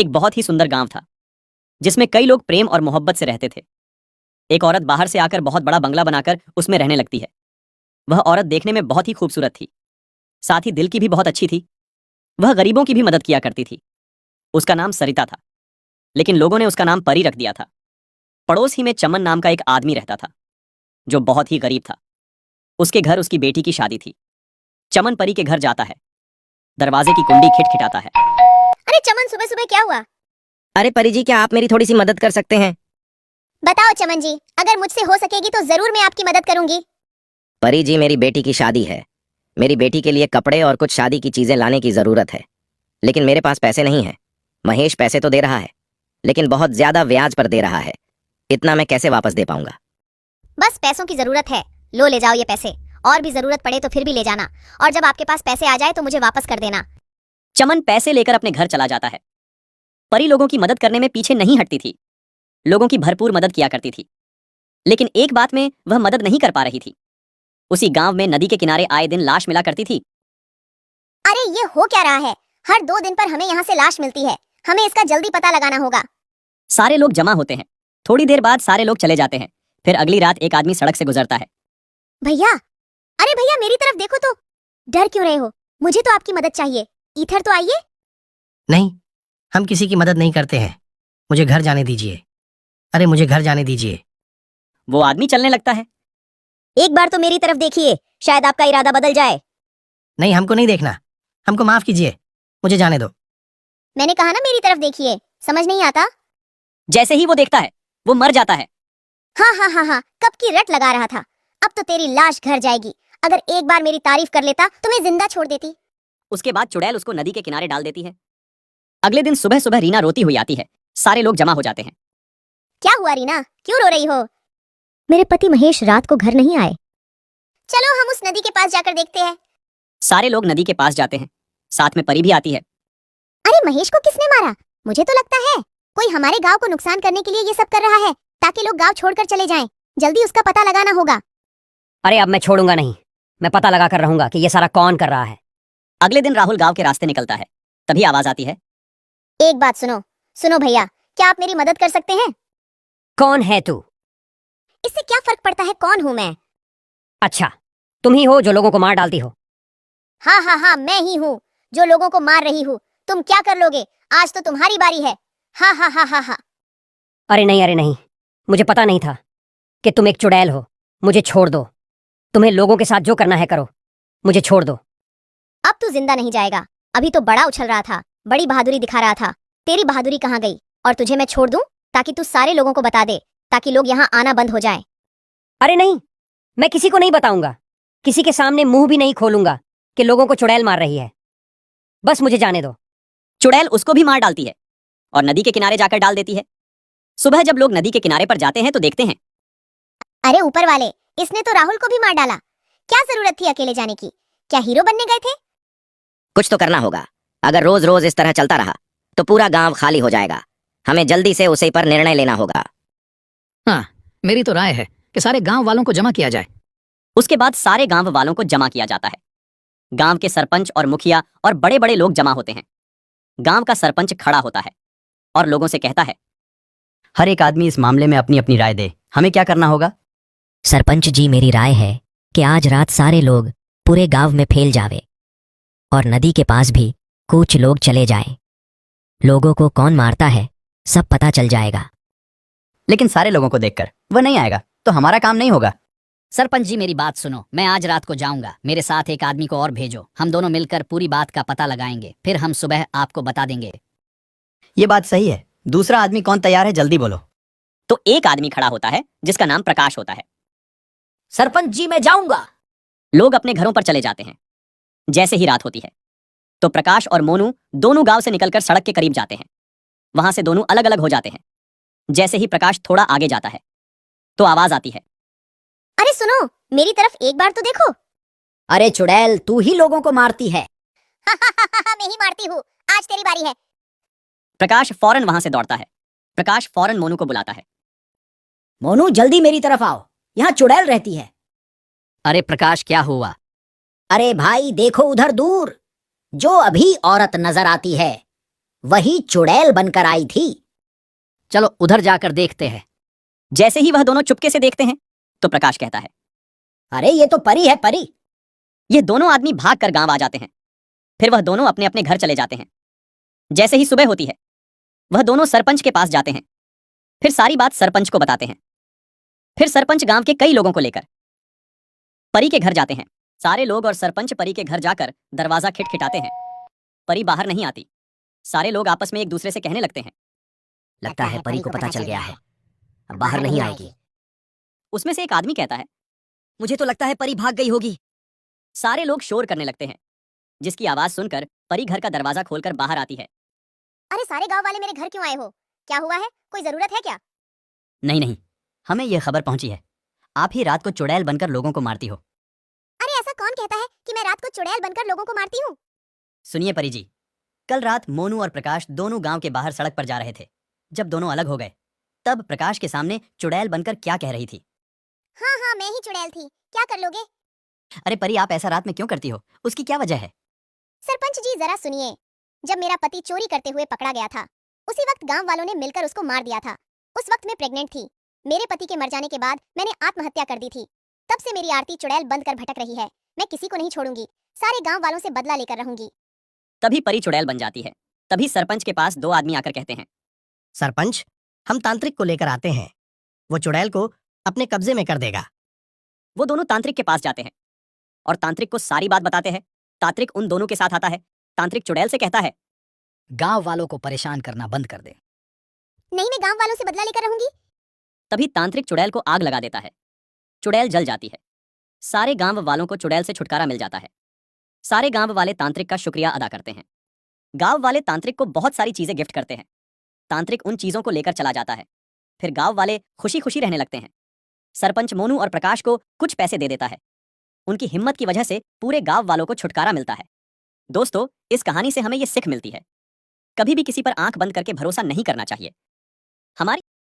एक बहुत ही सुंदर गांव था जिसमें कई लोग प्रेम और मोहब्बत से रहते थे। एक औरत बाहर से आकर बहुत बड़ा बंगला बनाकर उसमें रहने लगती है। वह औरत देखने में बहुत ही खूबसूरत थी, साथ ही दिल की भी बहुत अच्छी थी। वह गरीबों की भी मदद किया करती थी। उसका नाम सरिता था, लेकिन लोगों ने उसका नाम परी रख दिया था। पड़ोस ही में चमन नाम का एक आदमी रहता था जो बहुत ही गरीब था। उसके घर उसकी बेटी की शादी थी। चमन परी के घर जाता है, दरवाजे की कुंडी खिटखिटाता है। अरे चमन, सुबह सुबह क्या हुआ? अरे परी जी, क्या आप मेरी थोड़ी सी मदद कर सकते हैं? बताओ चमन जी, अगर मुझसे हो सकेगी तो जरूर मैं आपकी मदद करूंगी। परी जी, मेरी बेटी की शादी है। मेरी बेटी के लिए कपड़े और कुछ शादी की चीजें लाने की जरूरत है, लेकिन मेरे पास पैसे नहीं है। महेश पैसे तो दे रहा है, लेकिन बहुत ज्यादा ब्याज पर दे रहा है। इतना मैं कैसे वापस दे पाऊंगा? बस पैसों की जरूरत है, लो ले जाओ ये पैसे। और भी जरूरत पड़े तो फिर भी ले जाना, और जब आपके पास पैसे आ जाए तो मुझे वापस कर देना। चमन पैसे लेकर अपने घर चला जाता है। परी लोगों की मदद करने में पीछे नहीं हटती थी, लोगों की भरपूर मदद किया करती थी। लेकिन एक बात में वह मदद नहीं कर पा रही थी। उसी गांव में नदी के किनारे आए दिन लाश मिला करती थी। अरे ये हो क्या रहा है? हर 2 दिन पर हमें यहाँ से लाश मिलती है, हमें इसका जल्दी पता लगाना होगा। सारे लोग जमा होते हैं। थोड़ी देर बाद सारे लोग चले जाते हैं। फिर अगली रात एक आदमी सड़क से गुजरता है। भैया, अरे भैया मेरी तरफ देखो तो। डर क्यों रहे हो? मुझे तो आपकी मदद चाहिए। इधर तो आइए। नहीं, हम किसी की मदद नहीं करते हैं। मुझे घर जाने दीजिए। अरे मुझे घर जाने दीजिए। वो आदमी चलने लगता है। एक बार तो मेरी तरफ देखिए, शायद आपका इरादा बदल जाए। नहीं, हमको नहीं देखना। हमको माफ कीजिए, मुझे जाने दो। मैंने कहा ना मेरी तरफ देखिए, समझ नहीं आता? जैसे ही वो देखता है वो मर जाता है। हाँ हाँ हाँ हाँ, कब की रट लगा रहा था। अब तो तेरी लाश घर जाएगी। अगर एक बार मेरी तारीफ कर लेता तो मैं जिंदा छोड़ देती। उसके बाद चुड़ैल उसको नदी के किनारे डाल देती है। अगले दिन सुबह सुबह रीना रोती हुई आती है। सारे लोग जमा हो जाते हैं। क्या हुआ रीना, क्यों रो रही हो? मेरे पति महेश रात को घर नहीं आए। चलो हम उस नदी के पास जाकर देखते हैं। सारे लोग नदी के पास जाते हैं। साथ में परी भी आती है। अरे महेश को किसने मारा? मुझे तो लगता है कोई हमारे गांव को नुकसान करने के लिए ये सब कर रहा है, ताकि लोग गांव छोड़कर चले जाएं। जल्दी उसका पता लगाना होगा। अरे अब मैं छोड़ूंगा नहीं, मैं पता लगा कर रहूंगा कि ये सारा कौन कर रहा है। अगले दिन राहुल गांव के रास्ते निकलता है। तभी आवाज आती है। एक बात सुनो। सुनो भैया, क्या आप मेरी मदद कर सकते हैं? कौन है तू? इससे क्या फर्क पड़ता है कौन हूँ मैं? अच्छा, तुम ही हो जो लोगों को मार डालती हो। हाँ हाँ हाँ, मैं ही हूँ जो लोगों को मार रही हूँ। तुम क्या कर लोगे? आज तो तुम्हारी बारी है। हाँ हाँ हाँ हाँ हाँ। अरे नहीं, मुझे पता नहीं था कि तुम एक चुड़ैल हो। मुझे छोड़ दो। तुम्हें लोगों के साथ जो करना है करो, मुझे छोड़ दो। अब तू जिंदा नहीं जाएगा। अभी तो बड़ा उछल रहा था, बड़ी बहादुरी दिखा रहा था। तेरी बहादुरी कहाँ गई? और तुझे मैं छोड़ दूं ताकि तू सारे लोगों को बता दे, ताकि लोग यहाँ आना बंद हो जाए। अरे नहीं, मैं किसी को नहीं बताऊंगा। किसी के सामने मुंह भी नहीं खोलूंगा कि लोगों को चुड़ैल मार रही है। बस मुझे जाने दो। चुड़ैल उसको भी मार डालती है और नदी के किनारे जाकर डाल देती है। सुबह जब लोग नदी के किनारे पर जाते हैं तो देखते हैं। अरे ऊपर वाले, इसने तो राहुल को भी मार डाला। क्या जरूरत थी अकेले जाने की? क्या हीरो बनने गए थे? कुछ तो करना होगा। अगर रोज रोज इस तरह चलता रहा तो पूरा गांव खाली हो जाएगा। हमें जल्दी से उसी पर निर्णय लेना होगा। हाँ, मेरी तो राय है कि सारे गांव वालों को जमा किया जाए। उसके बाद सारे गांव वालों को जमा किया जाता है। गांव के सरपंच और मुखिया और बड़े बड़े लोग जमा होते हैं। गांव का सरपंच खड़ा होता है और लोगों से कहता है, हर एक आदमी इस मामले में अपनी अपनी राय दे। हमें क्या करना होगा? सरपंच जी, मेरी राय है कि आज रात सारे लोग पूरे गांव में फैल जावे और नदी के पास भी कुछ लोग चले जाएं। लोगों को कौन मारता है सब पता चल जाएगा। लेकिन सारे लोगों को देखकर वह नहीं आएगा तो हमारा काम नहीं होगा। सरपंच जी मेरी बात सुनो, मैं आज रात को जाऊंगा। मेरे साथ एक आदमी को और भेजो। हम दोनों मिलकर पूरी बात का पता लगाएंगे, फिर हम सुबह आपको बता देंगे। ये बात सही है। दूसरा आदमी कौन तैयार है? जल्दी बोलो। तो एक आदमी खड़ा होता है जिसका नाम प्रकाश होता है। सरपंच जी मैं जाऊंगा। लोग अपने घरों पर चले जाते हैं। जैसे ही रात होती है तो प्रकाश और मोनू दोनों गांव से निकलकर सड़क के करीब जाते हैं। वहां से दोनों अलग अलग हो जाते हैं। जैसे ही प्रकाश थोड़ा आगे जाता है तो आवाज आती है, अरे सुनो, मेरी तरफ एक बार तो देखो। अरे चुड़ैल, तू ही लोगों को मारती है। मैं ही मारती हूँ, आज तेरी बारी है। प्रकाश फौरन वहां से दौड़ता है। प्रकाश फौरन मोनू को बुलाता है। मोनू जल्दी मेरी तरफ आओ, यहाँ चुड़ैल रहती है। अरे प्रकाश, क्या हुआ? अरे भाई देखो उधर दूर, जो अभी औरत नजर आती है वही चुड़ैल बनकर आई थी। चलो उधर जाकर देखते हैं। जैसे ही वह दोनों चुपके से देखते हैं तो प्रकाश कहता है, अरे ये तो परी है, परी। ये दोनों आदमी भागकर गांव आ जाते हैं। फिर वह दोनों अपने अपने घर चले जाते हैं। जैसे ही सुबह होती है वह दोनों सरपंच के पास जाते हैं। फिर सारी बात सरपंच को बताते हैं। फिर सरपंच गांव के कई लोगों को लेकर परी के घर जाते हैं। सारे लोग और सरपंच परी के घर जाकर दरवाजा खिटखिटाते हैं। परी बाहर नहीं आती। सारे लोग आपस में एक दूसरे से कहने लगते हैं, लगता है परी को पता चल गया है, अब बाहर नहीं आएगी। उसमें से एक आदमी कहता है, मुझे तो लगता है परी भाग गई होगी। सारे लोग शोर करने लगते हैं, जिसकी आवाज सुनकर परी घर का दरवाजा खोलकर बाहर आती है। अरे सारे गांव वाले मेरे घर क्यों आए हो? क्या हुआ है? कोई जरूरत है क्या? नहीं नहीं, हमें यह खबर पहुंची है, आप ही रात को चुड़ैल बनकर लोगों को मारती हो। अरे ऐसा कौन कहता है कि मैं रात को चुड़ैल बनकर लोगों को मारती हूँ? सुनिए परी जी, कल रात मोनू और प्रकाश दोनों गांव के बाहर सड़क पर जा रहे थे। जब दोनों अलग हो गए तब प्रकाश के सामने चुड़ैल बनकर क्या कह रही थी। हाँ हाँ, मैं ही चुड़ैल थी, क्या कर लोगे? अरे परी, आप ऐसा रात में क्यों करती हो? उसकी क्या वजह है? सरपंच जी जरा सुनिए, जब मेरा पति चोरी करते हुए पकड़ा गया था उसी वक्त गांव वालों ने मिलकर उसको मार दिया था। उस वक्त मैं प्रेग्नेंट थी। मेरे पति के मर जाने के बाद मैंने आत्महत्या कर दी थी। तब से मेरी आरती चुड़ैल बंद कर भटक रही है। मैं किसी को नहीं छोड़ूंगी, सारे गांव वालों से बदला लेकर रहूंगी। तभी परी चुड़ैल बन जाती है। तभी सरपंच के पास दो आदमी आकर कहते हैं, सरपंच, हम तांत्रिक को लेकर आते हैं, वो चुड़ैल को अपने कब्जे में कर देगा। वो दोनों तांत्रिक के पास जाते हैं और तांत्रिक को सारी बात बताते हैं। तांत्रिक उन दोनों के साथ आता है। तांत्रिक चुड़ैल से कहता है, गांव वालों को परेशान करना बंद कर दे। नहीं, मैं गांव वालों से बदला लेकर रहूंगी। तभी तांत्रिक चुड़ैल को आग लगा देता है। चुड़ैल जल जाती है। सारे गांव वालों को चुड़ैल से छुटकारा मिल जाता है। सारे गांव वाले तांत्रिक का शुक्रिया अदा करते हैं। गांव वाले तांत्रिक को बहुत सारी चीजें गिफ्ट करते हैं। तांत्रिक उन चीजों को लेकर चला जाता है। फिर गांव वाले खुशी खुशी रहने लगते हैं। सरपंच मोनू और प्रकाश को कुछ पैसे दे देता है। उनकी हिम्मत की वजह से पूरे गांव वालों को छुटकारा मिलता है। दोस्तों, इस कहानी से हमें ये सीख मिलती है, कभी भी किसी पर आंख बंद करके भरोसा नहीं करना चाहिए। हमारी